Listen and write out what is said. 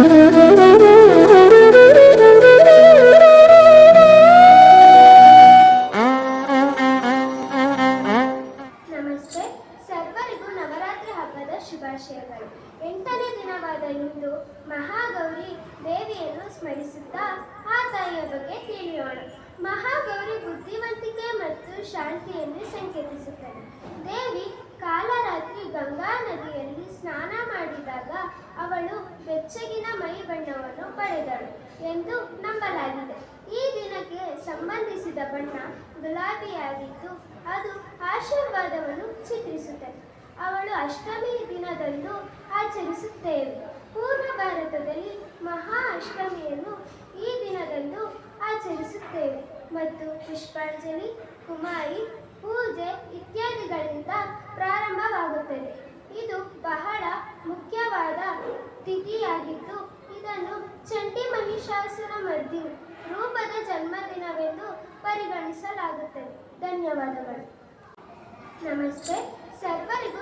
ನಮಸ್ತೆ. ಸರ್ವರಿಗೂ ನವರಾತ್ರಿ ಹಬ್ಬದ ಶುಭಾಶಯಗಳು. 8ನೇ ದಿನವಾದ ಇಂದು ಮಹಾಗೌರಿ ದೇವಿಯನ್ನು ಸ್ಮರಿಸುತ್ತಾ ಆ ತಾಯಿಯ ಬಗ್ಗೆ ತಿಳಿಯೋಣ. ಮಹಾಗೌರಿ ಬುದ್ಧಿವಂತಿಕೆ ಮತ್ತು ಶಾಂತಿಯನ್ನು ಸಂಕೇತಿಸುತ್ತದೆ. ದೇವಿ ಕಾಲರಾತ್ರಿ ಗಂಗಾ ನದಿಯಲ್ಲಿ ಸ್ನಾನ ಮಾಡಿದಾಗ ಅವಳು ಬೆಚ್ಚಗಿನ ಮೈ ಬಣ್ಣವನ್ನು ಪಡೆದಳು ಎಂದು ನಂಬಲಾಗಿದೆ. ಈ ದಿನಕ್ಕೆ ಸಂಬಂಧಿಸಿದ ಬಣ್ಣ ಗುಲಾಬಿಯಾಗಿದ್ದು ಅದು ಆಶೀರ್ವಾದವನ್ನು ಚಿತ್ರಿಸುತ್ತದೆ. ಅವಳು ಅಷ್ಟಮಿ ದಿನದಂದು ಆಚರಿಸುತ್ತೇವೆ. ಪೂರ್ವ ಭಾರತದಲ್ಲಿ ಮಹಾ ಅಷ್ಟಮಿಯನ್ನು ಈ ದಿನದಂದು ಆಚರಿಸುತ್ತೇವೆ ಮತ್ತು ಪುಷ್ಪಾಂಜಲಿ, ಕುಮಾರಿ ಪೂಜೆ ಇತ್ಯಾದಿಗಳಿಂದ ಪ್ರಾರಂಭವಾಗುತ್ತದೆ. ಇದು ಬಹಳ ಮುಖ್ಯವಾದ ತಿಥಿಯಾಗಿದ್ದು ಇದನ್ನು ಚಂಡಿ ಮಹಿಷಾಸುರ ಮರ್ದಿನಿ ರೂಪದ ಜನ್ಮದಿನವೆಂದು ಪರಿಗಣಿಸಲಾಗುತ್ತದೆ. ಧನ್ಯವಾದಗಳು. ನಮಸ್ತೆ. ಸರ್ವರಿಗೂ